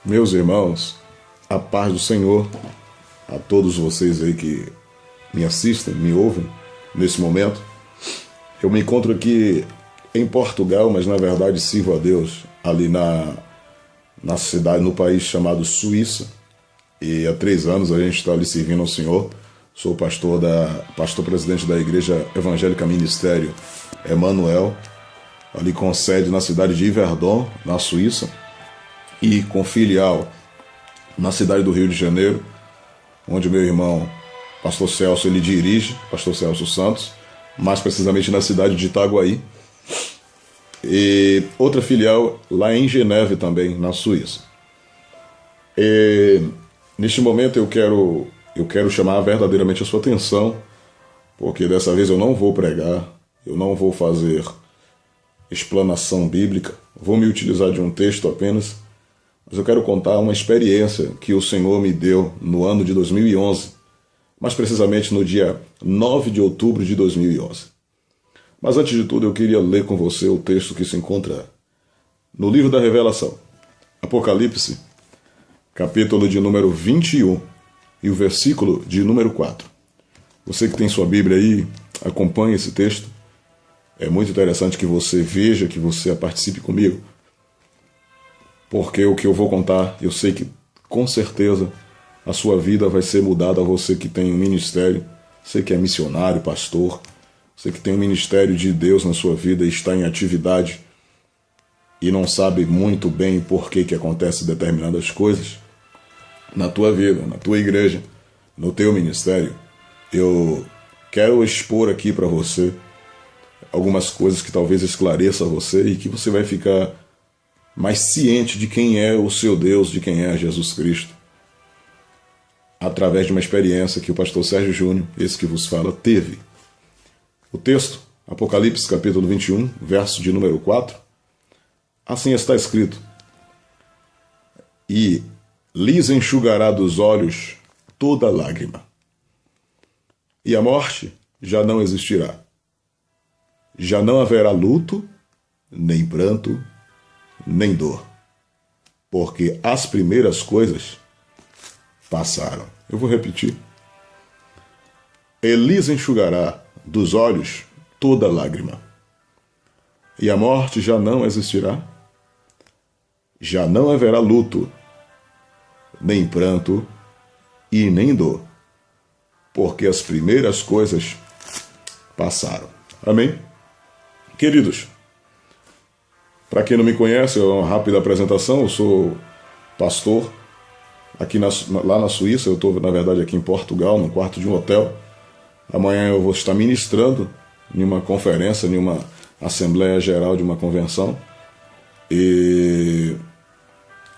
Meus irmãos, a paz do Senhor a todos vocês aí que me assistem, me ouvem nesse momento. Eu me encontro aqui em Portugal, mas na verdade sirvo a Deus ali na cidade, no país chamado Suíça. E há 3 anos a gente está ali servindo ao Senhor. Sou pastor presidente da Igreja Evangélica Ministério Emanuel, ali com sede na cidade de Yverdon, na Suíça, e com filial na cidade do Rio de Janeiro, onde meu irmão, pastor Celso, ele dirige, pastor Celso Santos, mais precisamente na cidade de Itaguaí, e outra filial lá em Geneve também, na Suíça. E neste momento eu quero chamar verdadeiramente a sua atenção, porque dessa vez eu não vou pregar, eu não vou fazer explanação bíblica, vou me utilizar de um texto apenas, mas eu quero contar uma experiência que o Senhor me deu no ano de 2011, mais precisamente no dia 9 de outubro de 2011. Mas antes de tudo eu queria ler com você o texto que se encontra no livro da Revelação, Apocalipse, capítulo de número 21 e o versículo de número 4. Você que tem sua Bíblia aí, acompanhe esse texto. É muito interessante que você veja, que você participe comigo, porque o que eu vou contar, eu sei que com certeza a sua vida vai ser mudada. Você que tem um ministério, você que é missionário, pastor, você que tem um ministério de Deus na sua vida e está em atividade e não sabe muito bem por que acontecem determinadas coisas na tua vida, na tua igreja, no teu ministério, eu quero expor aqui para você algumas coisas que talvez esclareça você e que você vai ficar mais ciente de quem é o seu Deus, de quem é Jesus Cristo, através de uma experiência que o pastor Sérgio Júnior, esse que vos fala, teve. O texto, Apocalipse capítulo 21, verso de número 4, assim está escrito: e lhes enxugará dos olhos toda lágrima, e a morte já não existirá. Já não haverá luto, nem pranto, nem dor, porque as primeiras coisas passaram. Eu vou repetir. E lhes enxugará dos olhos toda lágrima, e a morte já não existirá. Já não haverá luto, nem pranto e nem dor, porque as primeiras coisas passaram. Amém? Queridos, para quem não me conhece, é uma rápida apresentação. Eu sou pastor aqui lá na Suíça. Eu estou, na verdade, aqui em Portugal, no quarto de um hotel. Amanhã eu vou estar ministrando em uma conferência, em uma assembleia geral de uma convenção. E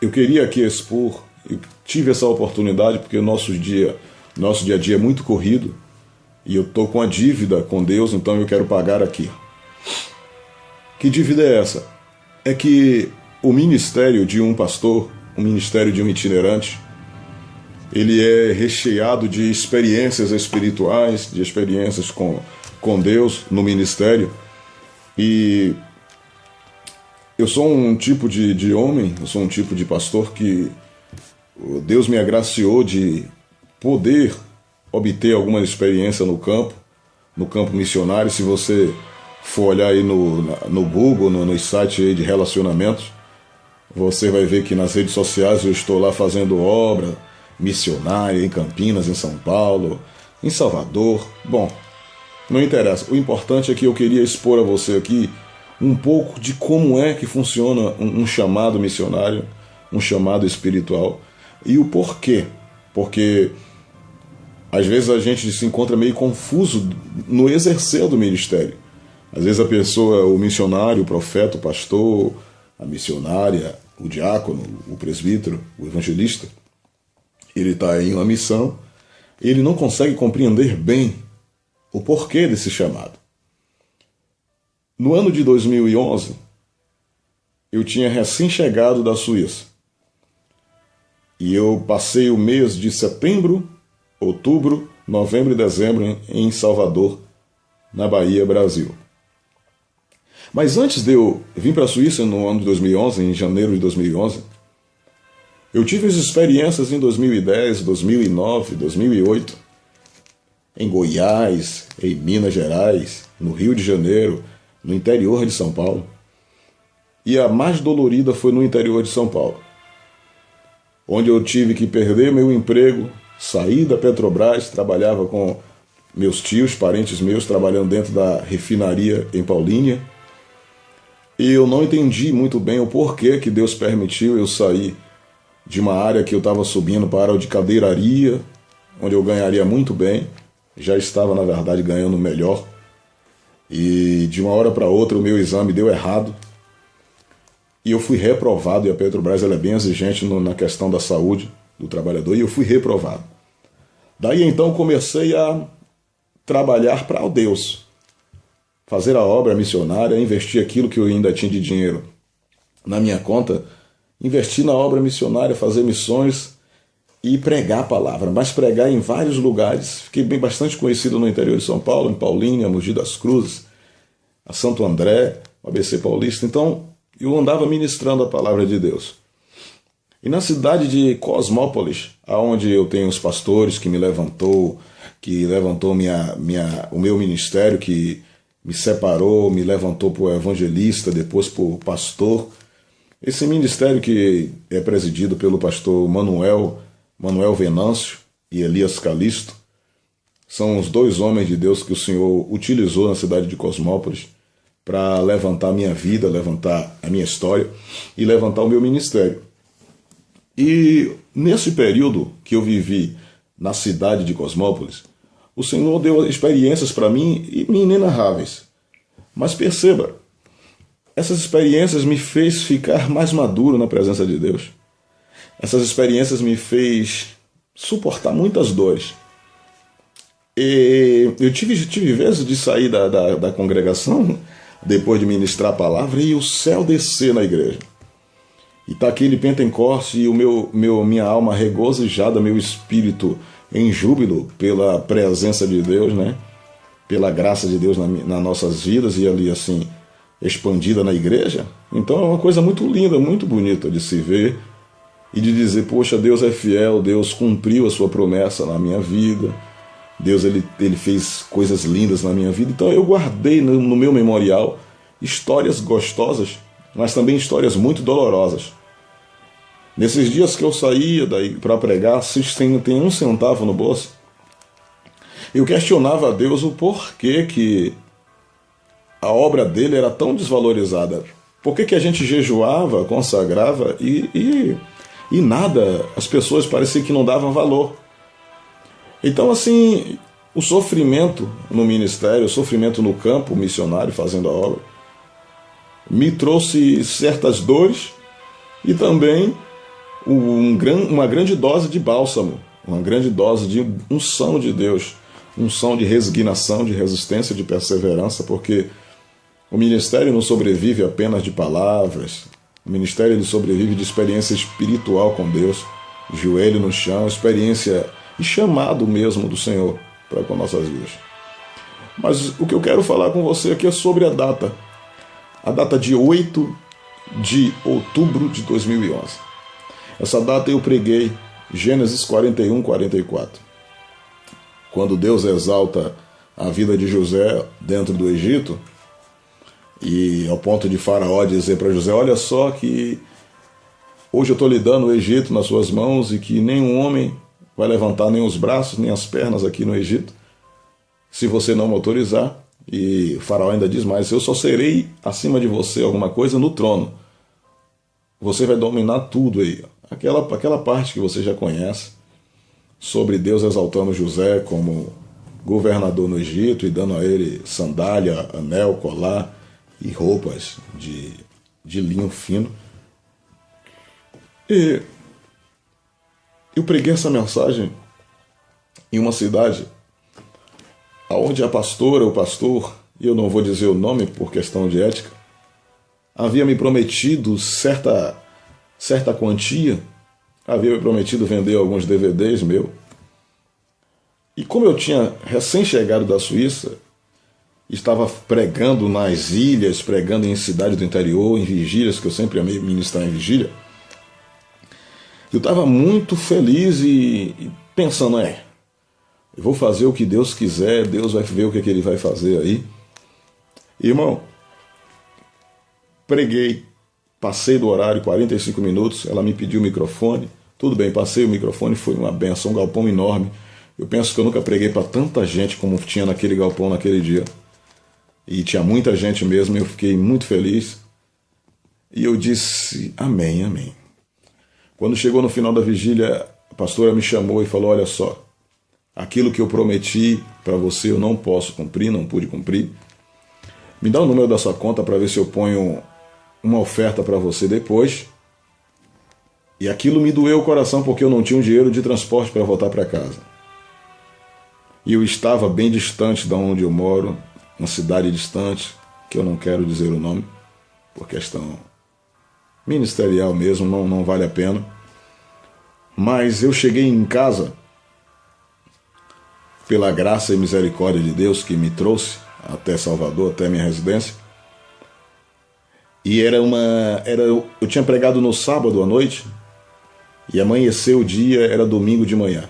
eu queria aqui expor, eu tive essa oportunidade porque o nosso dia a dia é muito corrido e eu estou com a dívida com Deus, então eu quero pagar aqui. Que dívida é essa? É que o ministério de um pastor, o ministério de um itinerante, ele é recheado de experiências espirituais, de experiências com Deus no ministério. E eu sou um tipo de homem, eu sou um tipo de pastor que Deus me agraciou de poder obter alguma experiência no campo missionário. Se você for olhar aí no Google, nos sites aí de relacionamentos, você vai ver que nas redes sociais eu estou lá fazendo obra missionária em Campinas, em São Paulo, em Salvador. Bom, não interessa. O importante é que eu queria expor a você aqui um pouco de como é que funciona um chamado missionário, um chamado espiritual, e o porquê. Porque às vezes a gente se encontra meio confuso no exercer do ministério. Às vezes a pessoa, o missionário, o profeta, o pastor, a missionária, o diácono, o presbítero, o evangelista, ele está em uma missão, ele não consegue compreender bem o porquê desse chamado. No ano de 2011, eu tinha recém-chegado da Suíça. E eu passei o mês de setembro, outubro, novembro e dezembro em Salvador, na Bahia, Brasil. Mas antes de eu vir para a Suíça no ano de 2011, em janeiro de 2011, Eu tive as experiências em 2010, 2009, 2008, em Goiás, em Minas Gerais, no Rio de Janeiro, no interior de São Paulo. E a mais dolorida foi no interior de São Paulo, onde eu tive que perder meu emprego, sair da Petrobras, trabalhava com meus tios, parentes meus, trabalhando dentro da refinaria em Paulínia. E eu não entendi muito bem o porquê que Deus permitiu eu sair de uma área que eu estava subindo para o de cadeiraria, onde eu ganharia muito bem. Já estava, na verdade, ganhando melhor. E de uma hora para outra o meu exame deu errado. E eu fui reprovado, e a Petrobras ela é bem exigente na questão da saúde do trabalhador, e eu fui reprovado. Daí então comecei a trabalhar para o Deus, fazer a obra missionária, investir aquilo que eu ainda tinha de dinheiro na minha conta, investir na obra missionária, fazer missões e pregar a palavra, mas pregar em vários lugares. Fiquei bastante conhecido no interior de São Paulo, em Paulínia, Mogi das Cruzes, a Santo André, o ABC Paulista. Então eu andava ministrando a palavra de Deus. E na cidade de Cosmópolis, aonde eu tenho os pastores que levantou o meu ministério, que me separou, me levantou para o evangelista, depois para o pastor. Esse ministério que é presidido pelo pastor Manuel Venâncio e Elias Calisto, são os dois homens de Deus que o Senhor utilizou na cidade de Cosmópolis para levantar a minha vida, levantar a minha história e levantar o meu ministério. E nesse período que eu vivi na cidade de Cosmópolis, o Senhor deu experiências para mim inenarráveis. Mas perceba, essas experiências me fez ficar mais maduro na presença de Deus. Essas experiências me fez suportar muitas dores. E eu tive vezes de sair da congregação depois de ministrar a palavra e o céu descer na igreja. E está aquele Pentecoste e minha alma regozijada, meu espírito em júbilo pela presença de Deus, né? Pela graça de Deus nas nossas vidas e ali assim expandida na igreja. Então é uma coisa muito linda, muito bonita de se ver e de dizer, poxa, Deus é fiel, Deus cumpriu a sua promessa na minha vida, Deus ele fez coisas lindas na minha vida. Então eu guardei no meu memorial histórias gostosas, mas também histórias muito dolorosas. Nesses dias que eu saía daí para pregar, sem ter um centavo no bolso, eu questionava a Deus o porquê que a obra dele era tão desvalorizada. Por que a gente jejuava, consagrava e nada, as pessoas pareciam que não davam valor. Então assim, o sofrimento no ministério, o sofrimento no campo missionário, fazendo a obra, me trouxe certas dores e também uma grande dose de bálsamo, uma grande dose de unção de Deus, unção de resignação, de resistência, de perseverança, porque o ministério não sobrevive apenas de palavras, o ministério ele sobrevive de experiência espiritual com Deus, joelho no chão, experiência e chamado mesmo do Senhor para com nossas vidas. Mas o que eu quero falar com você aqui é sobre a data de 8 de outubro de 2011. Essa data eu preguei Gênesis 41, 44. Quando Deus exalta a vida de José dentro do Egito, e ao ponto de Faraó dizer para José, olha só que hoje eu estou lhe dando o Egito nas suas mãos e que nenhum homem vai levantar nem os braços nem as pernas aqui no Egito, se você não me autorizar. E Faraó ainda diz mais, eu só serei acima de você alguma coisa no trono. Você vai dominar tudo aí. Aquela parte que você já conhece, sobre Deus exaltando José como governador no Egito e dando a ele sandália, anel, colar e roupas de linho fino. E eu preguei essa mensagem em uma cidade onde a pastora, o pastor, e eu não vou dizer o nome por questão de ética, havia me prometido certa quantia, havia me prometido vender alguns DVDs meu. E como eu tinha recém-chegado da Suíça, estava pregando nas ilhas, pregando em cidades do interior, em vigílias, que eu sempre amei ministrar em vigília, Eu estava muito feliz e pensando, eu vou fazer o que Deus quiser, Deus vai ver o que Ele vai fazer aí. Irmão, preguei, passei do horário, 45 minutos, ela me pediu o microfone, tudo bem, passei o microfone, foi uma benção, um galpão enorme. Eu penso que eu nunca preguei para tanta gente como tinha naquele galpão naquele dia. E tinha muita gente mesmo, eu fiquei muito feliz. E eu disse, amém, amém. Quando chegou no final da vigília, a pastora me chamou e falou, olha só, aquilo que eu prometi para você eu não posso cumprir, não pude cumprir. Me dá o número da sua conta para ver se eu ponho uma oferta para você depois. E aquilo me doeu o coração porque eu não tinha um dinheiro de transporte para voltar para casa. E eu estava bem distante de onde eu moro, uma cidade distante, que eu não quero dizer o nome, por questão ministerial mesmo, não vale a pena. Mas eu cheguei em casa, pela graça e misericórdia de Deus que me trouxe até Salvador, até minha residência. E eu tinha pregado no sábado à noite, e amanheceu o dia, era domingo de manhã.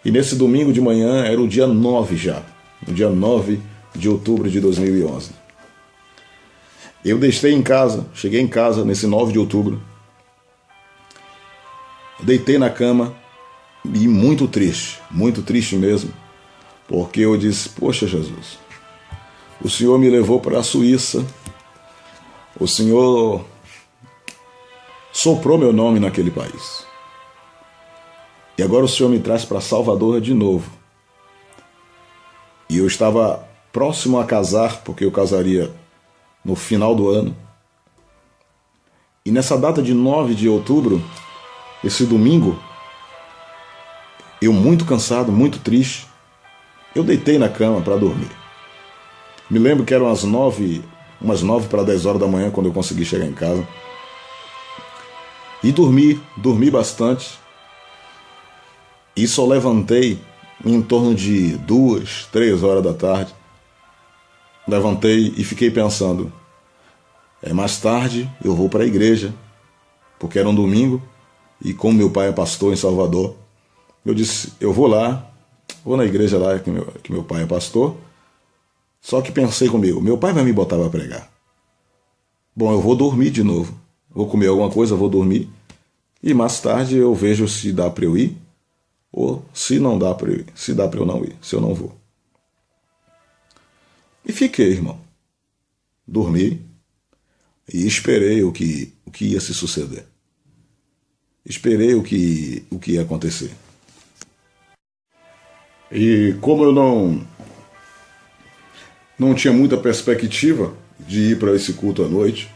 E nesse domingo de manhã era o dia 9 já, o dia 9 de outubro de 2011. Eu cheguei em casa nesse 9 de outubro, deitei na cama e muito triste mesmo, porque eu disse, poxa Jesus, o Senhor me levou para a Suíça, o Senhor soprou meu nome naquele país. E agora o Senhor me traz para Salvador de novo. E eu estava próximo a casar, porque eu casaria no final do ano. E nessa data de 9 de outubro, esse domingo, eu muito cansado, muito triste, eu deitei na cama para dormir. Me lembro que eram umas 9 para 10 horas da manhã quando eu consegui chegar em casa. E dormi bastante. E só levantei em torno de 2, 3 horas da tarde. Levantei e fiquei pensando, mais tarde eu vou para a igreja, porque era um domingo, e como meu pai é pastor em Salvador, eu disse, eu vou na igreja lá que meu pai é pastor. Só que pensei comigo, meu pai vai me botar para pregar. Bom, eu vou dormir de novo, vou comer alguma coisa, vou dormir, e mais tarde eu vejo se dá para eu ir, ou se não dá para eu ir, se dá para eu não ir, se eu não vou. E fiquei, irmão. Dormi e esperei o que ia se suceder. Esperei o que ia acontecer. E como eu não tinha muita perspectiva de ir para esse culto à noite,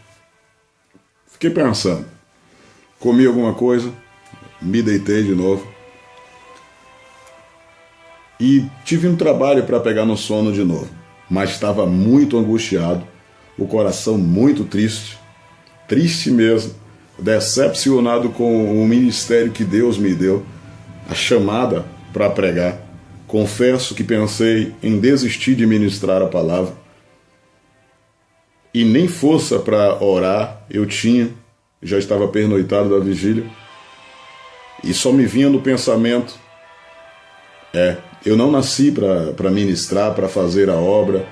fiquei pensando. Comi alguma coisa, me deitei de novo. E tive um trabalho para pegar no sono de novo, mas estava muito angustiado, o coração muito triste mesmo, decepcionado com o ministério que Deus me deu, a chamada para pregar. Confesso que pensei em desistir de ministrar a palavra, e nem força para orar eu tinha, já estava pernoitado da vigília, e só me vinha no pensamento, eu não nasci para ministrar, para fazer a obra.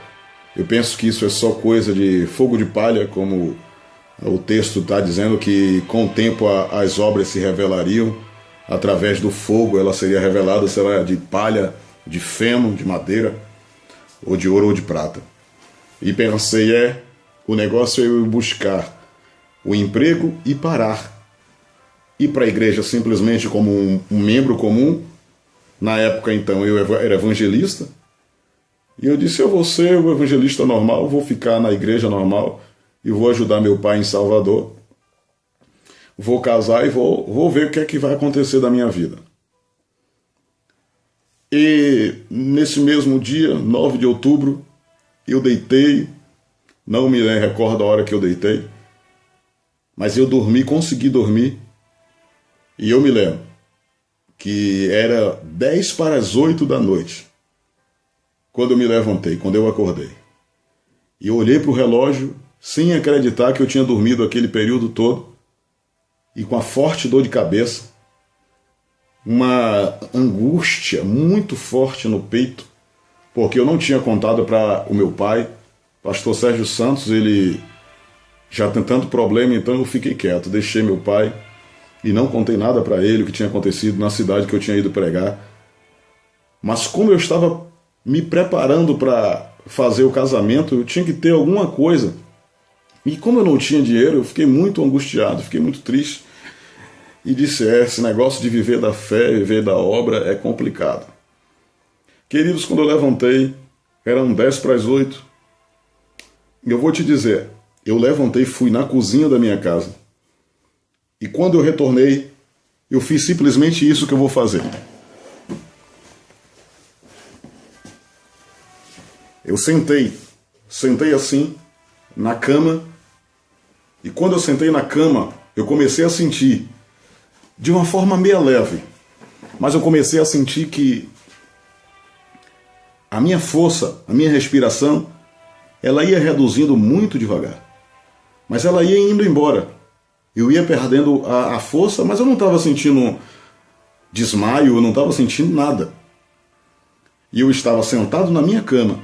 Eu penso que isso é só coisa de fogo de palha, como o texto está dizendo, que com o tempo as obras se revelariam. Através do fogo ela seria revelada, será de palha, de feno, de madeira, ou de ouro ou de prata. E pensei, o negócio é eu buscar o emprego e parar. Ir para a igreja simplesmente como um membro comum. Na época, então, eu era evangelista, e eu disse, eu vou ser o evangelista normal, vou ficar na igreja normal, e vou ajudar meu pai em Salvador, vou casar e vou ver o que é que vai acontecer da minha vida. E nesse mesmo dia, 9 de outubro, eu deitei, não me recordo a hora que eu deitei, mas eu dormi, consegui dormir, e eu me lembro que era 10 para as 8 da noite, quando eu me levantei, quando eu acordei. E eu olhei para o relógio, sem acreditar que eu tinha dormido aquele período todo, e com a forte dor de cabeça, uma angústia muito forte no peito, porque eu não tinha contado para o meu pai, pastor Sérgio Santos, ele já tem tanto problema, então eu fiquei quieto, deixei meu pai e não contei nada para ele o que tinha acontecido na cidade que eu tinha ido pregar. Mas como eu estava me preparando para fazer o casamento, eu tinha que ter alguma coisa. E como eu não tinha dinheiro, eu fiquei muito angustiado, fiquei muito triste. E disse, esse negócio de viver da fé, viver da obra é complicado. Queridos, quando eu levantei, eram 7:50. E eu vou te dizer, eu levantei, fui na cozinha da minha casa. E quando eu retornei, eu fiz simplesmente isso que eu vou fazer. Eu sentei assim, na cama, e quando eu sentei na cama, eu comecei a sentir, de uma forma meio leve, mas eu comecei a sentir que a minha força, a minha respiração, ela ia reduzindo muito devagar, mas ela ia indo embora. Eu ia perdendo a força, mas eu não estava sentindo desmaio, eu não estava sentindo nada. E eu estava sentado na minha cama,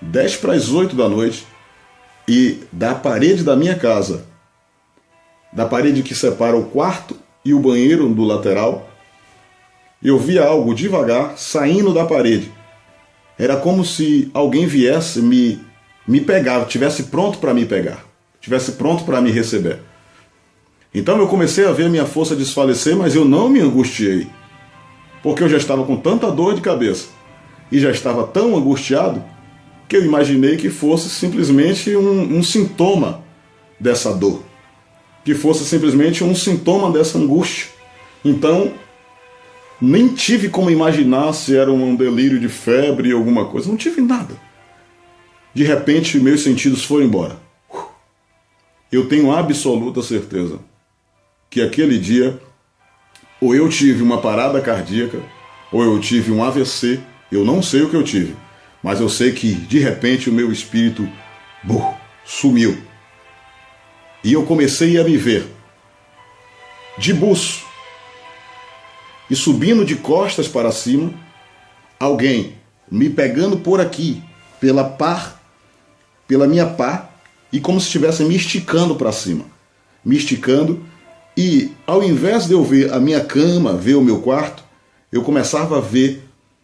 7:50 da noite, e da parede da minha casa, da parede que separa o quarto e o banheiro do lateral, eu via algo devagar saindo da parede. Era como se alguém viesse me pegar, estivesse pronto para me pegar, estivesse pronto para me receber. Então eu comecei a ver a minha força desfalecer, mas eu não me angustiei, porque eu já estava com tanta dor de cabeça e já estava tão angustiado que eu imaginei que fosse simplesmente um sintoma dessa dor, que fosse simplesmente um sintoma dessa angústia. Então, nem tive como imaginar se era um delírio de febre ou alguma coisa, não tive nada. De repente, meus sentidos foram embora. Eu tenho absoluta certeza que aquele dia, ou eu tive uma parada cardíaca, ou eu tive um AVC, eu não sei o que eu tive, mas eu sei que, de repente, o meu espírito sumiu. E eu comecei a me ver de buço e subindo de costas para cima, alguém me pegando por aqui, pela minha pá, e como se estivesse me esticando para cima. Me esticando, e ao invés de eu ver a minha cama, ver o meu quarto, eu começava a ver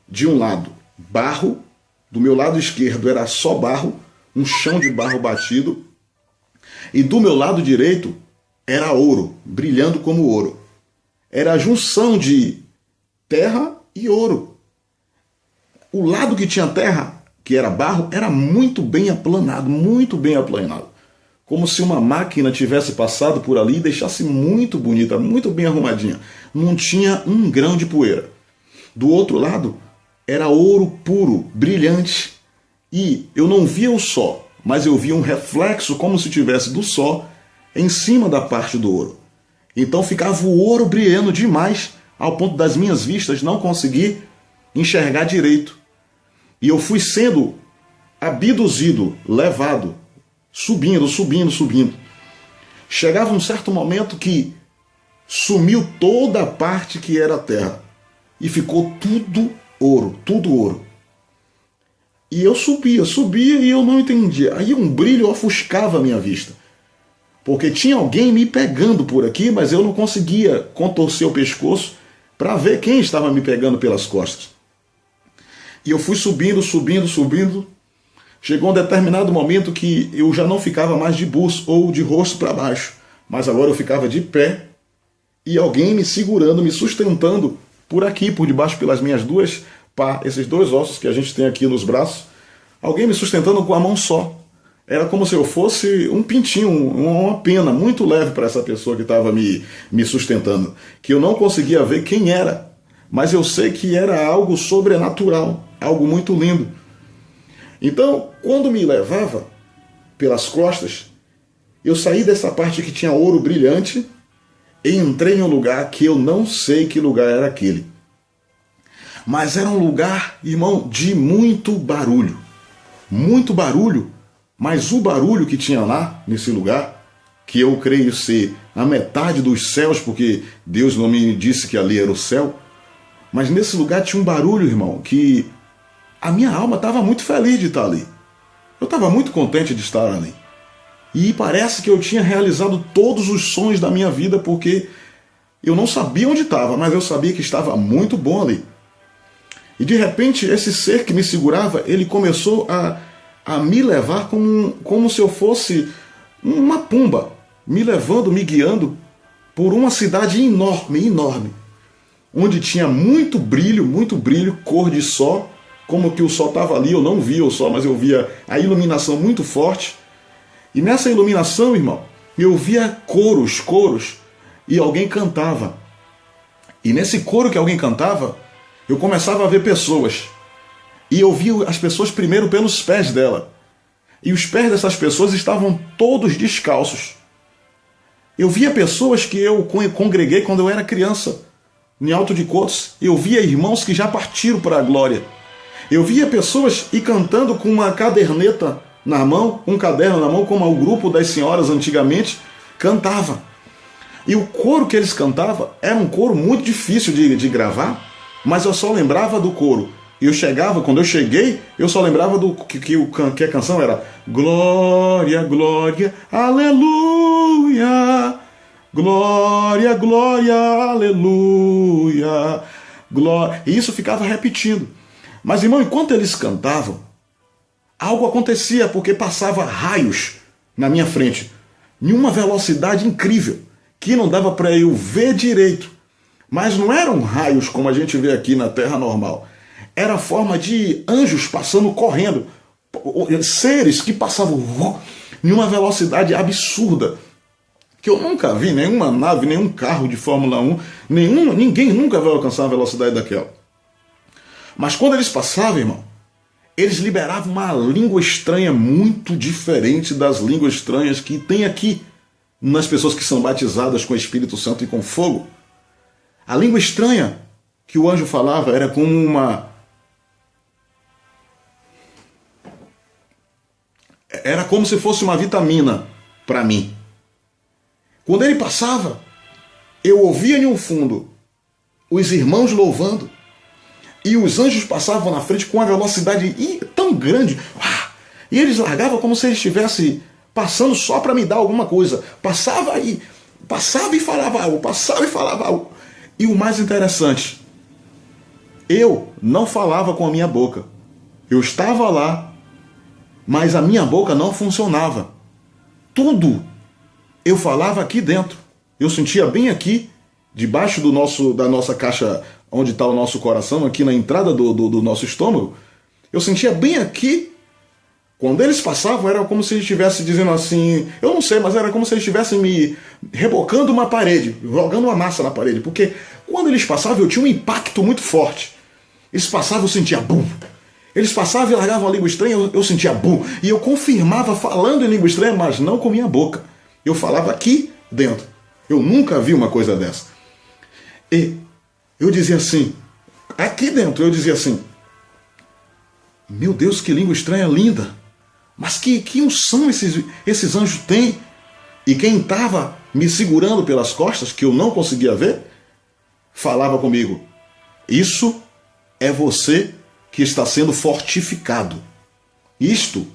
de um lado barro, do meu lado esquerdo era só barro, um chão de barro batido, e do meu lado direito era ouro, brilhando como ouro. Era a junção de terra e ouro. O lado que tinha terra, que era barro, era muito bem aplanado, muito bem aplanado. Como se uma máquina tivesse passado por ali e deixasse muito bonita, muito bem arrumadinha. Não tinha um grão de poeira. Do outro lado, era ouro puro, brilhante. E eu não via o sol, mas eu via um reflexo como se tivesse do sol em cima da parte do ouro. Então ficava o ouro brilhando demais, ao ponto das minhas vistas não conseguir enxergar direito. E eu fui sendo abduzido, levado, subindo. Chegava um certo momento que sumiu toda a parte que era terra e ficou tudo ouro. E eu subia e eu não entendia. Aí um brilho ofuscava a minha vista, porque tinha alguém me pegando por aqui, mas eu não conseguia contorcer o pescoço para ver quem estava me pegando pelas costas. E eu fui subindo. Chegou um determinado momento que eu já não ficava mais de buço ou de rosto para baixo, mas agora eu ficava de pé e alguém me segurando, me sustentando por aqui, por debaixo, pelas minhas duas pá, esses dois ossos que a gente tem aqui nos braços, alguém me sustentando com a mão só. Era como se eu fosse um pintinho, uma pena muito leve para essa pessoa que estava me sustentando, que eu não conseguia ver quem era, mas eu sei que era algo sobrenatural, algo muito lindo. Então, quando me levava pelas costas, eu saí dessa parte que tinha ouro brilhante e entrei em um lugar que eu não sei que lugar era aquele. Mas era um lugar, irmão, de muito barulho, mas o barulho que tinha lá, nesse lugar, que eu creio ser a metade dos céus, porque Deus não me disse que ali era o céu. Mas nesse lugar tinha um barulho, irmão, que a minha alma estava muito feliz de estar ali. Eu estava muito contente de estar ali. E parece que eu tinha realizado todos os sonhos da minha vida, porque eu não sabia onde estava, mas eu sabia que estava muito bom ali. E de repente, esse ser que me segurava, ele começou a me levar como se eu fosse uma pomba, me levando, me guiando por uma cidade enorme, enorme, onde tinha muito brilho, cor de sol, como que o sol estava ali, eu não via o sol, mas eu via a iluminação muito forte. E nessa iluminação, irmão, eu via coros, e alguém cantava. E nesse coro que alguém cantava, eu começava a ver pessoas. E eu via as pessoas primeiro pelos pés dela. E os pés dessas pessoas estavam todos descalços. Eu via pessoas que eu congreguei quando eu era criança, em Alto de Cotos. Eu via irmãos que já partiram para a glória. Eu via pessoas ir cantando com uma caderneta na mão, um caderno na mão, como o grupo das senhoras antigamente cantava. E o coro que eles cantavam era um coro muito difícil de gravar, mas eu só lembrava do coro. E quando eu cheguei, eu só lembrava que a canção era Glória, glória, aleluia, glória, glória, aleluia, glória. E isso ficava repetindo. Mas, irmão, enquanto eles cantavam, algo acontecia, porque passava raios na minha frente, em uma velocidade incrível, que não dava para eu ver direito. Mas não eram raios como a gente vê aqui na Terra normal. Era a forma de anjos passando correndo, seres que passavam em uma velocidade absurda, que eu nunca vi nenhuma nave, nenhum carro de Fórmula 1, ninguém nunca vai alcançar uma velocidade daquela. Mas quando eles passavam, irmão, eles liberavam uma língua estranha muito diferente das línguas estranhas que tem aqui nas pessoas que são batizadas com o Espírito Santo e com fogo. A língua estranha que o anjo falava era como era como se fosse uma vitamina para mim. Quando ele passava, eu ouvia em um fundo os irmãos louvando, e os anjos passavam na frente com uma velocidade tão grande, e eles largavam como se eles estivessem passando só para me dar alguma coisa. Passava e falava algo, passava e falava algo. E o mais interessante, eu não falava com a minha boca. Eu estava lá, mas a minha boca não funcionava. Tudo eu falava aqui dentro. Eu sentia bem aqui, debaixo da nossa caixa, onde está o nosso coração, aqui na entrada do nosso estômago. Eu sentia bem aqui. Quando eles passavam, era como se eles estivessem dizendo assim, eu não sei, mas era como se eles estivessem me rebocando uma parede, jogando uma massa na parede, porque quando eles passavam eu tinha um impacto muito forte. Eles passavam, eu sentia bum. Eles passavam e largavam a língua estranha, eu sentia bum. E eu confirmava falando em língua estranha, mas não com minha boca. Eu falava aqui dentro. Eu nunca vi uma coisa dessa. E eu dizia assim, aqui dentro eu dizia assim, meu Deus, que língua estranha linda. Mas que unção esses anjos têm? E quem estava me segurando pelas costas, que eu não conseguia ver, falava comigo, isso é você que está sendo fortificado. Isto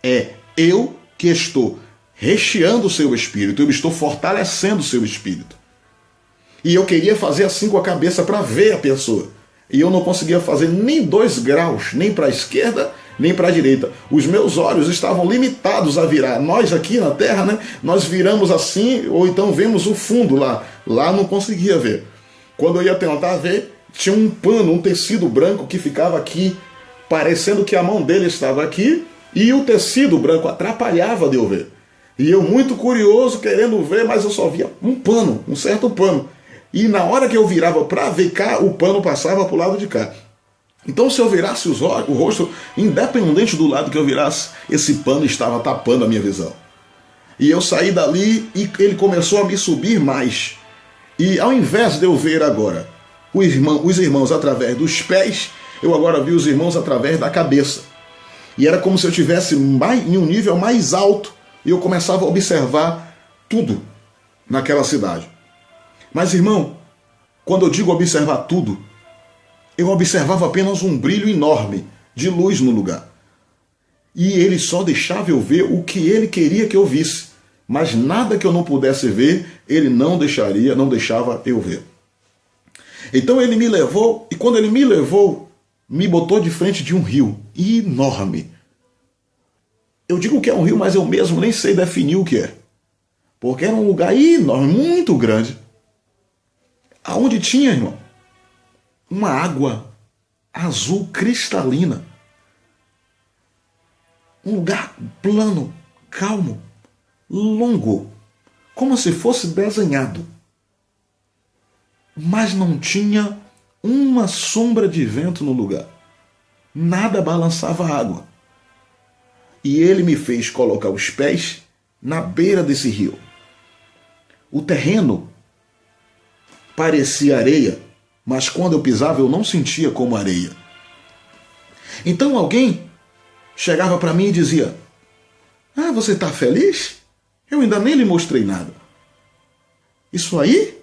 é eu que estou recheando o seu espírito, eu estou fortalecendo o seu espírito. E eu queria fazer assim com a cabeça para ver a pessoa. E eu não conseguia fazer nem 2 graus, nem para a esquerda, nem para a direita. Os meus olhos estavam limitados a virar. Nós aqui na Terra, né, nós viramos assim, ou então vemos o fundo lá. Lá não conseguia ver. Quando eu ia tentar ver, tinha um pano, um tecido branco que ficava aqui, parecendo que a mão dele estava aqui, e o tecido branco atrapalhava de eu ver. E eu muito curioso, querendo ver, mas eu só via um pano, um certo pano. E na hora que eu virava para ver cá, o pano passava para o lado de cá. Então se eu virasse o rosto, independente do lado que eu virasse, esse pano estava tapando a minha visão. E eu saí dali e ele começou a me subir mais. E ao invés de eu ver agora os irmãos através dos pés, eu agora vi os irmãos através da cabeça. E era como se eu estivesse em um nível mais alto. E eu começava a observar tudo naquela cidade. Mas, irmão, quando eu digo observar tudo, eu observava apenas um brilho enorme de luz no lugar. E ele só deixava eu ver o que ele queria que eu visse. Mas nada que eu não pudesse ver, ele não deixava eu ver. Então ele me levou, e quando ele me levou, me botou de frente de um rio enorme. Eu digo que é um rio, mas eu mesmo nem sei definir o que é. Porque era um lugar enorme, muito grande. Aonde tinha, irmão, uma água azul cristalina. Um lugar plano, calmo, longo, como se fosse desenhado. Mas não tinha uma sombra de vento no lugar. Nada balançava a água. E ele me fez colocar os pés na beira desse rio. O terreno parecia areia, mas quando eu pisava eu não sentia como areia. Então alguém chegava para mim e dizia: "Ah, você está feliz? Eu ainda nem lhe mostrei nada." "Isso aí?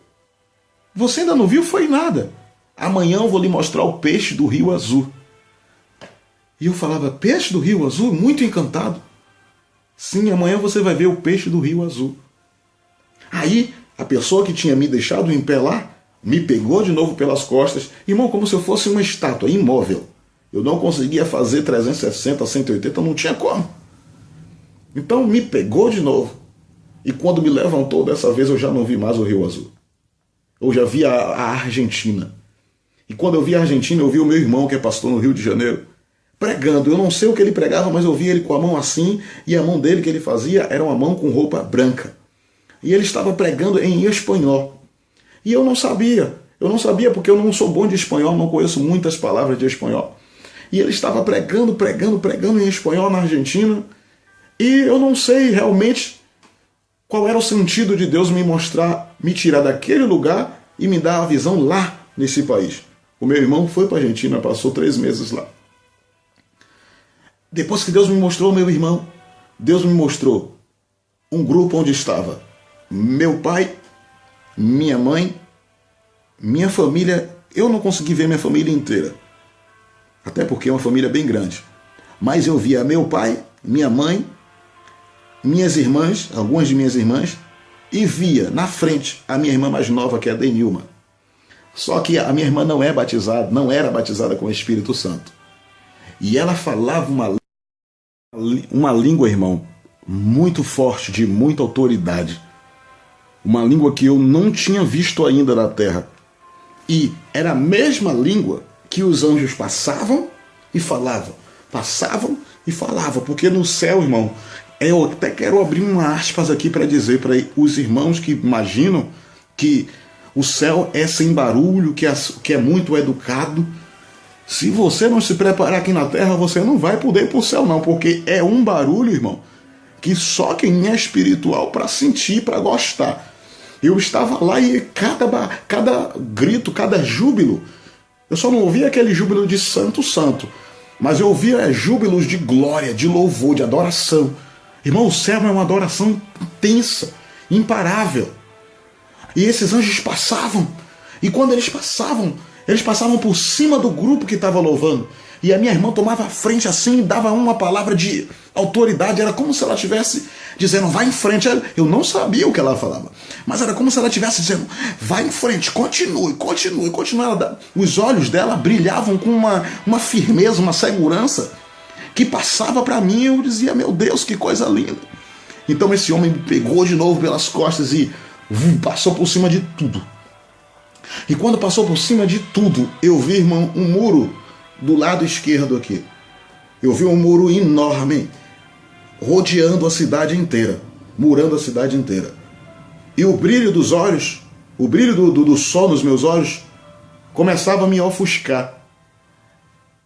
Você ainda não viu foi nada. Amanhã eu vou lhe mostrar o peixe do Rio Azul." E eu falava: "Peixe do Rio Azul?" Muito encantado. "Sim, amanhã você vai ver o peixe do Rio Azul." Aí a pessoa que tinha me deixado em pé lá me pegou de novo pelas costas, irmão, como se eu fosse uma estátua imóvel. Eu não conseguia fazer 360, 180, não tinha como. Então me pegou de novo. E quando me levantou dessa vez, eu já não vi mais o Rio Azul. Eu já vi a Argentina. E quando eu vi a Argentina, eu vi o meu irmão, que é pastor no Rio de Janeiro, pregando. Eu não sei o que ele pregava, mas eu vi ele com a mão assim, e a mão dele que ele fazia era uma mão com roupa branca. E ele estava pregando em espanhol. E eu não sabia porque eu não sou bom de espanhol, não conheço muitas palavras de espanhol. E ele estava pregando em espanhol na Argentina. E eu não sei realmente qual era o sentido de Deus me mostrar, me tirar daquele lugar e me dar a visão lá nesse país. O meu irmão foi para a Argentina, passou 3 meses lá. Depois que Deus me mostrou o meu irmão, Deus me mostrou um grupo onde estava meu pai, minha mãe, minha família. Eu não consegui ver minha família inteira, até porque é uma família bem grande. Mas eu via meu pai, minha mãe, minhas irmãs, algumas de minhas irmãs, e via na frente a minha irmã mais nova, que é a Denilma. Só que a minha irmã não era batizada com o Espírito Santo. E ela falava uma língua, irmão, muito forte, de muita autoridade. Uma língua que eu não tinha visto ainda na terra. E era a mesma língua que os anjos passavam e falavam. Passavam e falavam. Porque no céu, irmão, eu até quero abrir uma aspas aqui para dizer para os irmãos que imaginam que o céu é sem barulho, que é muito educado. Se você não se preparar aqui na terra, você não vai poder ir para o céu não, porque é um barulho, irmão, que só quem é espiritual para sentir, para gostar. Eu estava lá e cada grito, cada júbilo, eu só não ouvia aquele júbilo de santo, santo, mas eu ouvia júbilos de glória, de louvor, de adoração. Irmão, o céu é uma adoração intensa, imparável. E esses anjos passavam, e quando eles passavam por cima do grupo que estava louvando. E a minha irmã tomava a frente assim e dava uma palavra de autoridade. Era como se ela estivesse dizendo: vai em frente. Eu não sabia o que ela falava, mas era como se ela estivesse dizendo: vai em frente, continue. Os olhos dela brilhavam com uma firmeza, uma segurança que passava para mim. Eu dizia: meu Deus, que coisa linda. Então esse homem me pegou de novo pelas costas e passou por cima de tudo. E quando passou por cima de tudo, eu vi, irmão, um muro do lado esquerdo aqui. Eu vi um muro enorme, rodeando a cidade inteira, murando a cidade inteira. E o brilho dos olhos, o brilho do sol nos meus olhos, começava a me ofuscar.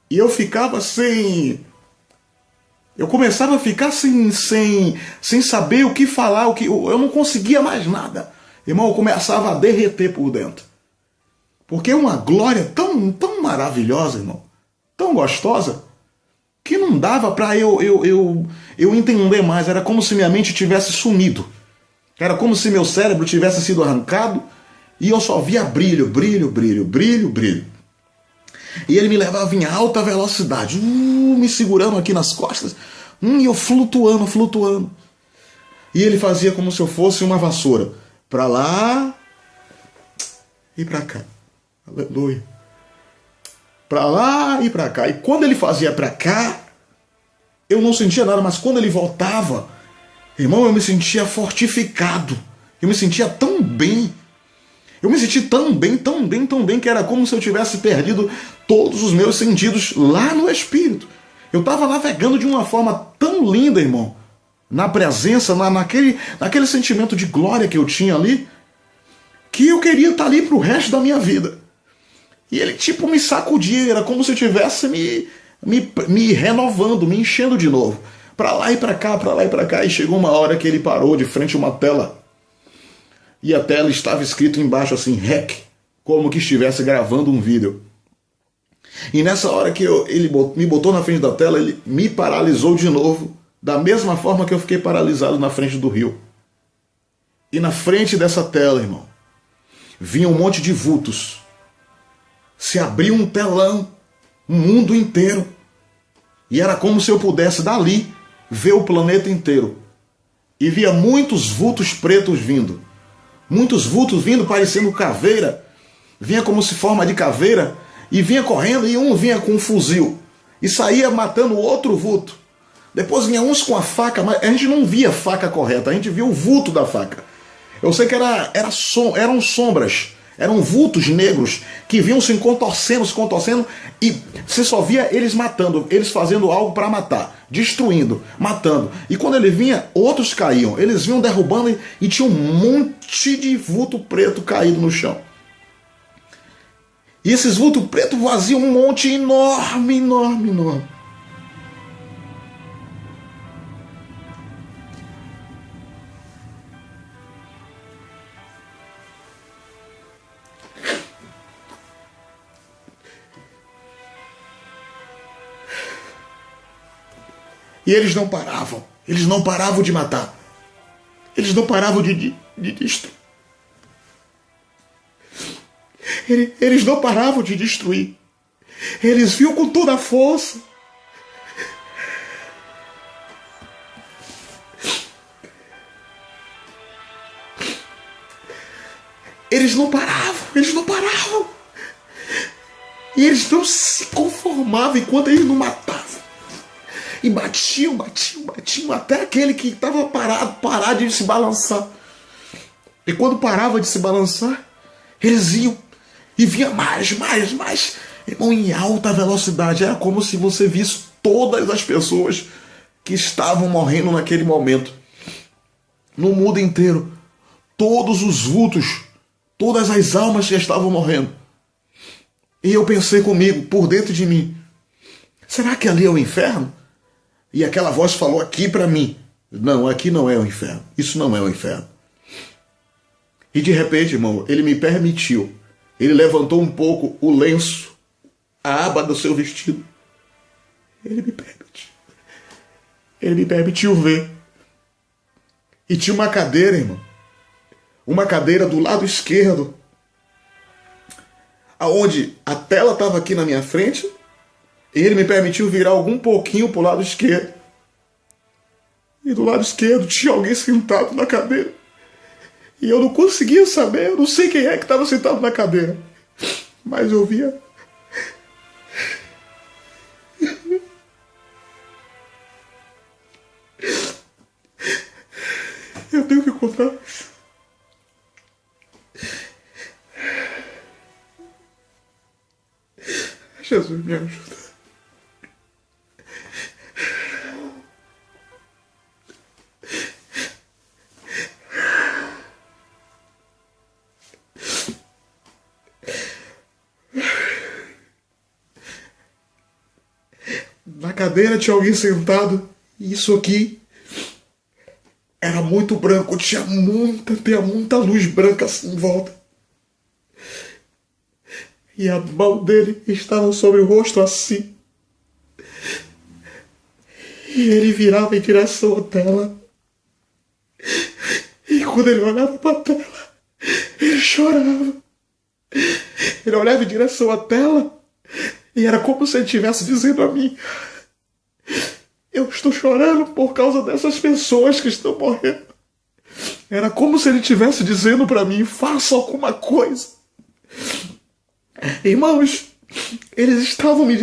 E eu ficava eu começava a ficar sem saber o que falar, eu não conseguia mais nada. Irmão, eu começava a derreter por dentro. Porque é uma glória tão maravilhosa, irmão, tão gostosa, que não dava para eu entender mais. Era como se minha mente tivesse sumido. Era como se meu cérebro tivesse sido arrancado e eu só via brilho, brilho, brilho, brilho, brilho. E ele me levava em alta velocidade, me segurando aqui nas costas, e eu flutuando, flutuando. E ele fazia como se eu fosse uma vassoura, para lá e para cá. Aleluia. Para lá e para cá. E quando ele fazia para cá, eu não sentia nada, mas quando ele voltava, irmão, eu me sentia fortificado. Eu me sentia tão bem. Eu me senti tão bem, tão bem, tão bem, que era como se eu tivesse perdido todos os meus sentidos lá no Espírito. Eu estava navegando de uma forma tão linda, irmão, na presença, naquele sentimento de glória que eu tinha ali, que eu queria estar ali para o resto da minha vida. E ele tipo me sacudia, era como se eu estivesse me renovando, me enchendo de novo. Para lá e para cá, para lá e para cá. E chegou uma hora que ele parou de frente a uma tela. E a tela estava escrito embaixo assim, REC, como que estivesse gravando um vídeo. E nessa hora que ele me botou na frente da tela, ele me paralisou de novo, da mesma forma que eu fiquei paralisado na frente do rio. E na frente dessa tela, irmão, vinha um monte de vultos. Se abriu um telão, um mundo inteiro. E era como se eu pudesse dali ver o planeta inteiro. E via muitos vultos pretos vindo. Muitos vultos vindo parecendo caveira. Vinha como se forma de caveira. E vinha correndo e um vinha com um fuzil. E saía matando outro vulto. Depois vinha uns com a faca, mas a gente não via a faca correta. A gente via o vulto da faca. Eu sei que eram sombras. Eram vultos negros que vinham se contorcendo, e você só via eles matando, eles fazendo algo para matar, destruindo, matando. E quando ele vinha, outros caíam. Eles vinham derrubando e tinha um monte de vulto preto caído no chão. E esses vultos pretos vaziam um monte enorme, enorme, enorme. E eles não paravam de matar. Eles não paravam de destruir. Eles não paravam de destruir. Eles vinham com toda a força. Eles não paravam. E eles não se conformavam enquanto eles não matavam. E batiam, até aquele que estava parar de se balançar. E quando parava de se balançar, eles iam e vinha mais. Irmão, em alta velocidade. Era como se você visse todas as pessoas que estavam morrendo naquele momento. No mundo inteiro. Todos os vultos, todas as almas que estavam morrendo. E eu pensei comigo, por dentro de mim, será que ali é o inferno? E aquela voz falou aqui para mim, não, aqui não é o inferno, isso não é o inferno. E de repente, irmão, ele me permitiu, ele levantou um pouco o lenço, a aba do seu vestido. Ele me permitiu ver. E tinha uma cadeira, irmão, uma cadeira do lado esquerdo, aonde a tela estava aqui na minha frente. E ele me permitiu virar algum pouquinho para o lado esquerdo. E do lado esquerdo tinha alguém sentado na cadeira. E eu não conseguia saber, eu não sei quem é que estava sentado na cadeira. Mas eu via. Eu tenho que encontrar. Jesus me ajuda. Na cadeira tinha alguém sentado. E isso aqui era muito branco. Tinha muita luz branca assim em volta. E a mão dele estava sobre o rosto assim. E ele virava em direção à tela. E quando ele olhava para a tela, ele chorava. Ele olhava em direção à tela e era como se ele estivesse dizendo a mim: eu estou chorando por causa dessas pessoas que estão morrendo. Era como se ele estivesse dizendo para mim: faça alguma coisa. Irmãos, ele estava me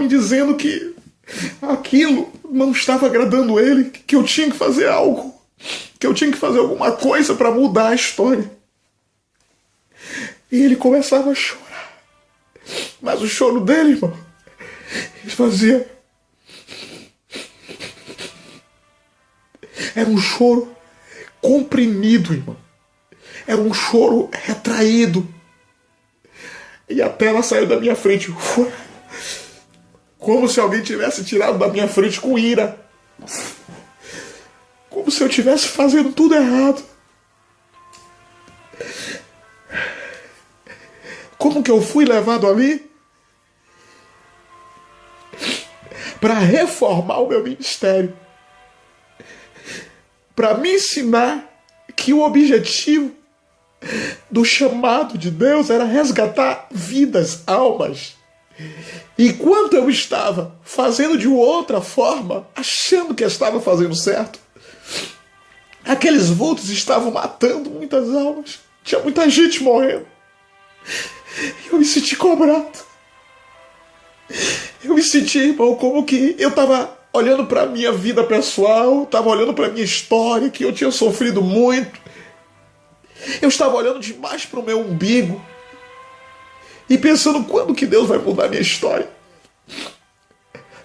dizendo que aquilo não estava agradando ele, que eu tinha que fazer algo, que eu tinha que fazer alguma coisa para mudar a história. E ele começava a chorar. Mas o choro dele, irmão, ele fazia... Era um choro comprimido, irmão. Era um choro retraído. E a tela saiu da minha frente. Como se alguém tivesse tirado da minha frente com ira. Como se eu estivesse fazendo tudo errado. Como que eu fui levado ali? Para reformar o meu ministério. Para me ensinar que o objetivo do chamado de Deus era resgatar vidas, almas. E enquanto eu estava fazendo de outra forma, achando que estava fazendo certo, aqueles vultos estavam matando muitas almas. Tinha muita gente morrendo. Eu me senti cobrado. Eu me senti, irmão, como que eu estava olhando para a minha vida pessoal, estava olhando para a minha história, que eu tinha sofrido muito. Eu estava olhando demais para o meu umbigo e pensando: quando que Deus vai mudar a minha história?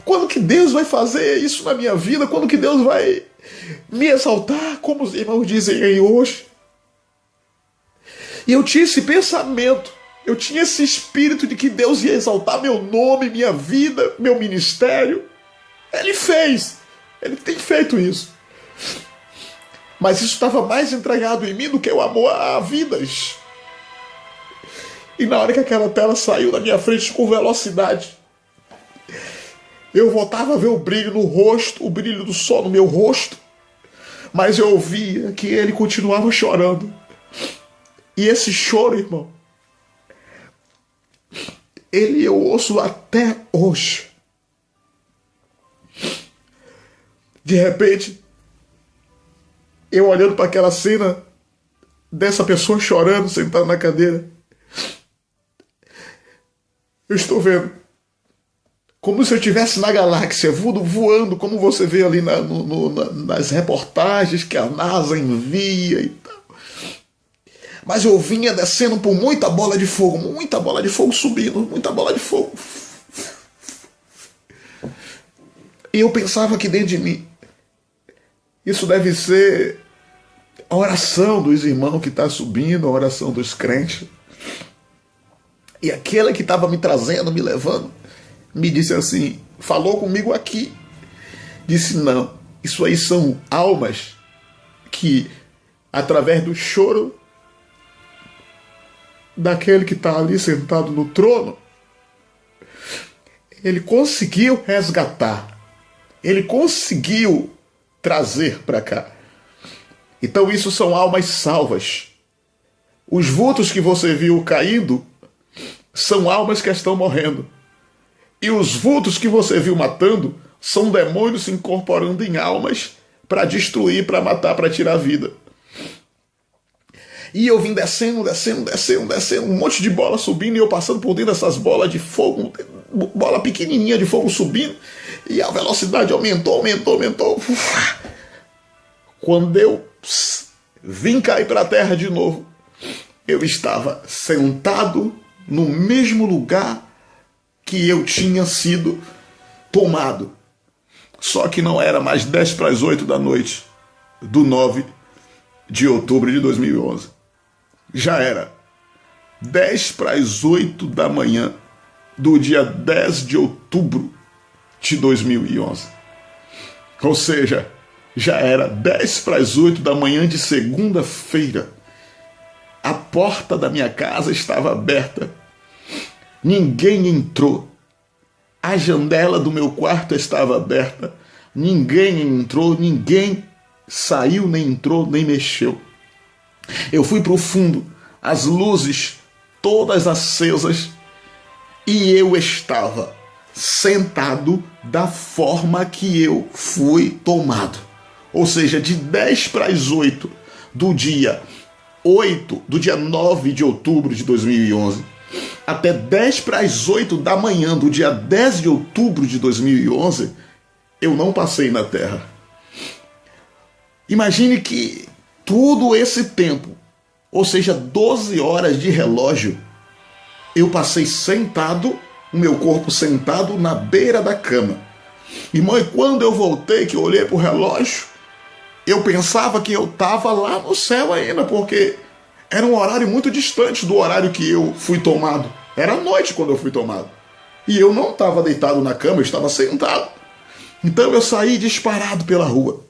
Quando que Deus vai fazer isso na minha vida? Quando que Deus vai me exaltar, como os irmãos dizem aí hoje? E eu tinha esse pensamento, eu tinha esse espírito de que Deus ia exaltar meu nome, minha vida, meu ministério. Ele fez, ele tem feito isso. Mas isso estava mais entregado em mim do que o amor a vidas. E na hora que aquela tela saiu da minha frente com velocidade, eu voltava a ver o brilho no rosto, o brilho do sol no meu rosto, mas eu ouvia que ele continuava chorando. E esse choro, irmão, eu ouço até hoje. De repente, eu olhando para aquela cena dessa pessoa chorando, sentada na cadeira, eu estou vendo como se eu estivesse na galáxia, voando, como você vê ali nas reportagens que a NASA envia e tal. Mas eu vinha descendo por muita bola de fogo subindo, muita bola de fogo. E eu pensava aqui dentro de mim: isso deve ser a oração dos irmãos que está subindo, a oração dos crentes. E aquele que estava me trazendo, me levando, me disse assim, falou comigo aqui, disse: não, isso aí são almas que, através do choro daquele que está ali sentado no trono, ele conseguiu resgatar, ele conseguiu trazer para cá. Então isso são almas salvas. Os vultos que você viu caindo são almas que estão morrendo. E os vultos que você viu matando são demônios se incorporando em almas para destruir, para matar, para tirar a vida. E eu vim descendo, um monte de bola subindo, e eu passando por dentro dessas bolas de fogo, bola pequenininha de fogo subindo, e a velocidade aumentou. Quando eu vim cair para a terra de novo, eu estava sentado no mesmo lugar que eu tinha sido tomado. Só que não era mais 10 para as 8 da noite do 9 de outubro de 2011. Já era 10 para as 8 da manhã do dia 10 de outubro de 2011. Ou seja, já era 10 para as 8 da manhã de segunda-feira. A porta da minha casa estava aberta. Ninguém entrou. A janela do meu quarto estava aberta. Ninguém entrou, ninguém saiu, nem entrou, nem mexeu. Eu fui para o fundo, as luzes todas acesas, e eu estava sentado da forma que eu fui tomado. Ou seja, de 10 para as 8 do dia 9 de outubro de 2011, até 10 para as 8 da manhã do dia 10 de outubro de 2011, eu não passei na terra. Imagine que todo esse tempo, ou seja, 12 horas de relógio, eu passei sentado, o meu corpo sentado na beira da cama. Irmão, e quando eu voltei, que eu olhei para o relógio, eu pensava que eu estava lá no céu ainda, porque era um horário muito distante do horário que eu fui tomado. Era noite quando eu fui tomado. E eu não estava deitado na cama, eu estava sentado. Então eu saí disparado pela rua.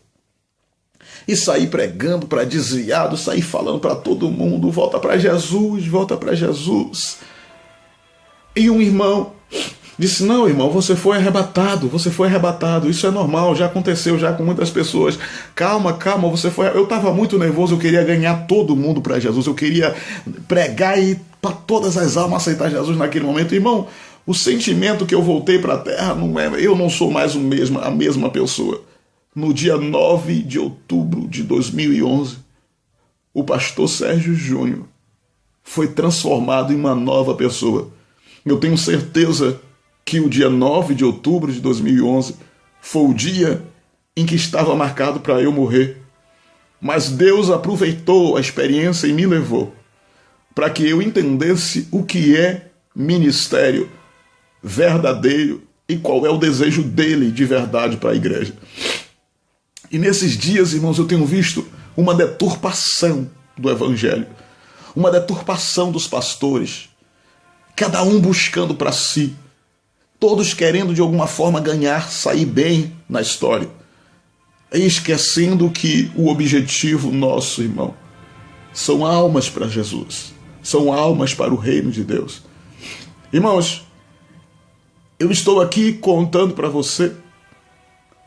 E saí pregando para desviado, saí falando para todo mundo, volta para Jesus, volta para Jesus. E um irmão disse, não, irmão, você foi arrebatado, isso é normal, já aconteceu já com muitas pessoas. Calma, você foi... Eu estava muito nervoso, eu queria ganhar todo mundo para Jesus, eu queria pregar e para todas as almas aceitar Jesus naquele momento. Irmão, o sentimento que eu voltei para a terra, eu não sou mais a mesma pessoa. No dia 9 de outubro de 2011, o pastor Sérgio Júnior foi transformado em uma nova pessoa. Eu tenho certeza que o dia 9 de outubro de 2011 foi o dia em que estava marcado para eu morrer. Mas Deus aproveitou a experiência e me levou para que eu entendesse o que é ministério verdadeiro e qual é o desejo dele de verdade para a igreja. E nesses dias, irmãos, eu tenho visto uma deturpação do evangelho, uma deturpação dos pastores, cada um buscando para si, todos querendo de alguma forma ganhar, sair bem na história, e esquecendo que o objetivo nosso, irmão, são almas para Jesus, são almas para o reino de Deus. Irmãos, eu estou aqui contando para você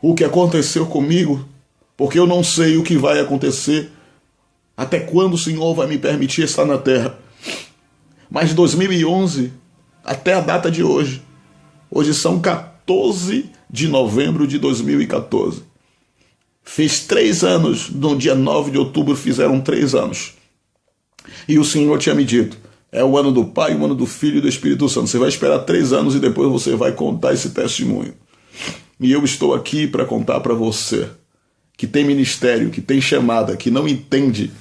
o que aconteceu comigo, porque eu não sei o que vai acontecer, até quando o Senhor vai me permitir estar na terra. Mas de 2011 até a data de hoje são 14 de novembro de 2014. Fiz 3 anos, no dia 9 de outubro fizeram 3 anos. E o Senhor tinha me dito, é o ano do Pai, o ano do Filho e do Espírito Santo. Você vai esperar 3 anos e depois você vai contar esse testemunho. E eu estou aqui para contar para você, que tem ministério, que tem chamada, que não entende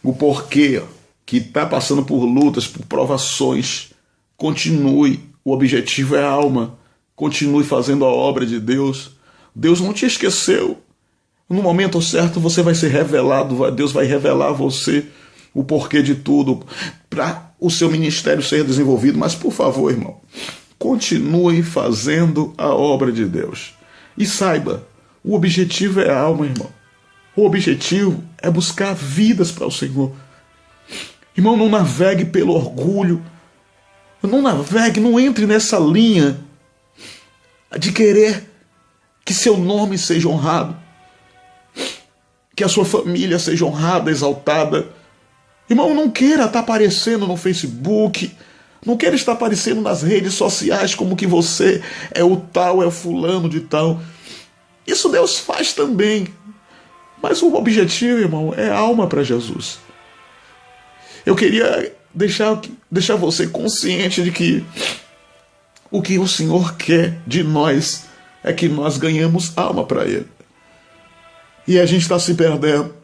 o porquê, que está passando por lutas, por provações. Continue, o objetivo é a alma. Continue fazendo a obra de Deus. Deus não te esqueceu. No momento certo você vai ser revelado, Deus vai revelar a você o porquê de tudo, para o seu ministério ser desenvolvido. Mas por favor, irmão, continue fazendo a obra de Deus. E saiba, o objetivo é a alma, irmão. O objetivo é buscar vidas para o Senhor. Irmão, não navegue pelo orgulho. Não entre nessa linha de querer que seu nome seja honrado, que a sua família seja honrada, exaltada. Irmão, não queira estar aparecendo no Facebook, não queira estar aparecendo nas redes sociais como que você é o tal, é o fulano de tal. Isso Deus faz também. Mas o objetivo, irmão, é alma para Jesus. Eu queria deixar você consciente de que o que o Senhor quer de nós é que nós ganhemos alma para Ele. E a gente está se perdendo.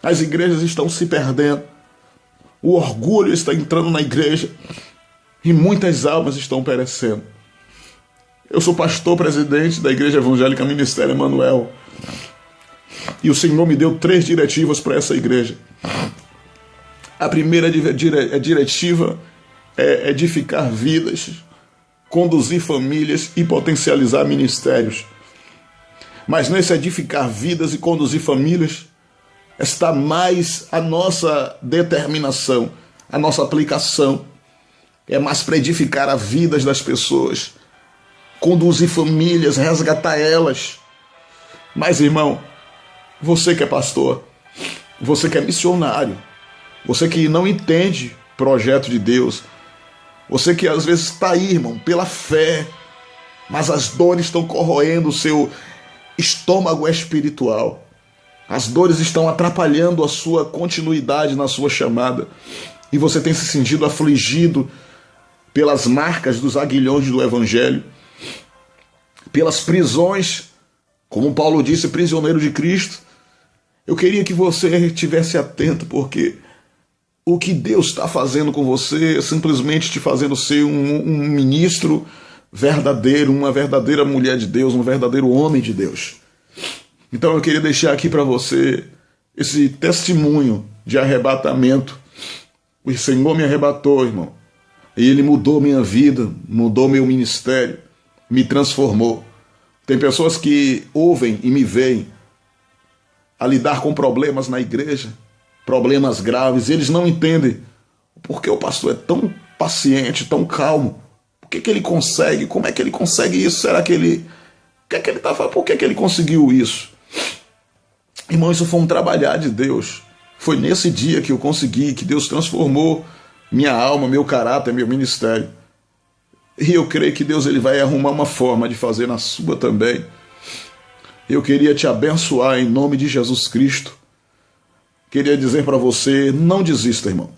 As igrejas estão se perdendo. O orgulho está entrando na igreja. E muitas almas estão perecendo. Eu sou pastor presidente da Igreja Evangélica Ministério Emanuel. E o Senhor me deu 3 diretivas para essa igreja. A primeira diretiva é edificar vidas, conduzir famílias e potencializar ministérios. Mas nesse edificar vidas e conduzir famílias está mais a nossa determinação, a nossa aplicação. É mais para edificar as vidas das pessoas, conduzir famílias, resgatar elas. Mas, irmão, você que é pastor, você que é missionário, Você que não entende projeto de Deus. Você que às vezes está aí, irmão, pela fé, mas as dores estão corroendo o seu estômago espiritual. As dores estão atrapalhando a sua continuidade na sua chamada. E você tem se sentido afligido pelas marcas dos aguilhões do Evangelho, pelas prisões, como Paulo disse, prisioneiro de Cristo. Eu queria que você estivesse atento, porque o que Deus está fazendo com você é simplesmente te fazendo ser um ministro verdadeiro, uma verdadeira mulher de Deus, um verdadeiro homem de Deus. Então eu queria deixar aqui para você esse testemunho de arrebatamento. O Senhor me arrebatou, irmão. E Ele mudou minha vida, mudou meu ministério, me transformou. Tem pessoas que ouvem e me veem a lidar com problemas na igreja, problemas graves, e eles não entendem por que o pastor é tão paciente, tão calmo. Por que ele consegue? Como é que ele consegue isso? Será que ele... O que é que ele está fazendo? Por que ele conseguiu isso? Irmão, isso foi um trabalhar de Deus. Foi nesse dia que eu consegui, que Deus transformou minha alma, meu caráter, meu ministério. E eu creio que Deus ele vai arrumar uma forma de fazer na sua também. Eu queria te abençoar em nome de Jesus Cristo. Queria dizer para você, não desista, irmão.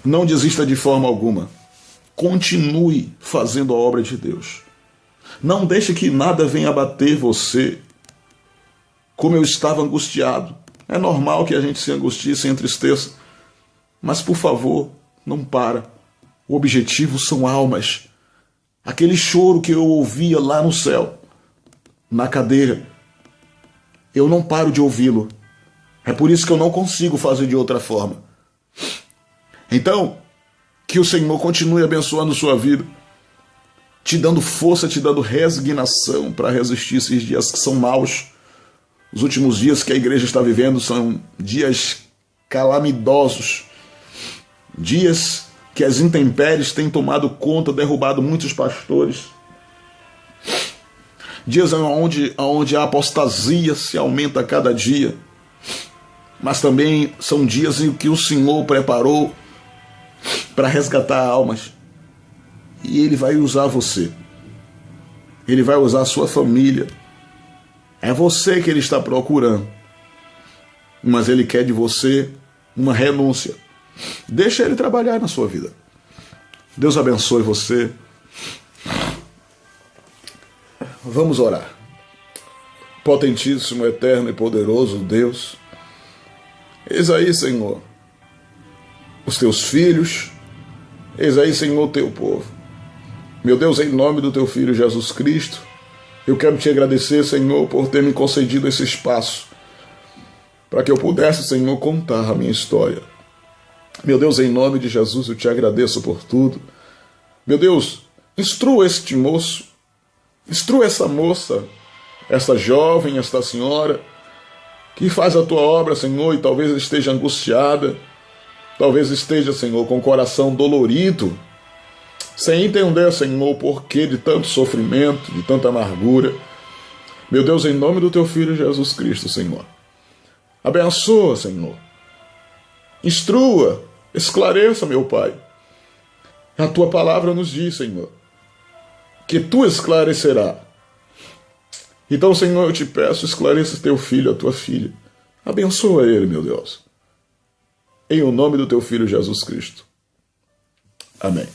Não desista de forma alguma. Continue fazendo a obra de Deus. Não deixe que nada venha abater você. Como eu estava angustiado. É normal que a gente se angustie, se entristeça. Mas, por favor, não para. O objetivo são almas. Aquele choro que eu ouvia lá no céu, na cadeira, eu não paro de ouvi-lo. É por isso que eu não consigo fazer de outra forma. Então, que o Senhor continue abençoando sua vida, te dando força, te dando resignação para resistir esses dias que são maus. Os últimos dias que a igreja está vivendo são dias calamitosos, dias que as intempéries têm tomado conta, derrubado muitos pastores, dias onde a apostasia se aumenta a cada dia, mas também são dias em que o Senhor preparou para resgatar almas, e Ele vai usar você, Ele vai usar a sua família. É você que Ele está procurando, mas Ele quer de você uma renúncia. Deixa Ele trabalhar na sua vida. Deus abençoe você. Vamos orar. Potentíssimo, eterno e poderoso Deus, eis aí, Senhor, os teus filhos, eis aí, Senhor, o teu povo. Meu Deus, em nome do teu Filho Jesus Cristo, eu quero te agradecer, Senhor, por ter me concedido esse espaço, para que eu pudesse, Senhor, contar a minha história. Meu Deus, em nome de Jesus, eu te agradeço por tudo. Meu Deus, instrua este moço, instrua essa moça, esta jovem, esta senhora, que faz a tua obra, Senhor, e talvez esteja angustiada, talvez esteja, Senhor, com o coração dolorido, sem entender, Senhor, o porquê de tanto sofrimento, de tanta amargura. Meu Deus, em nome do teu Filho Jesus Cristo, Senhor, abençoa, Senhor, instrua, esclareça, meu Pai. A tua palavra nos diz, Senhor, que tu esclarecerá. Então, Senhor, eu te peço, esclareça teu filho, a tua filha. Abençoa ele, meu Deus. Em o nome do teu Filho Jesus Cristo. Amém.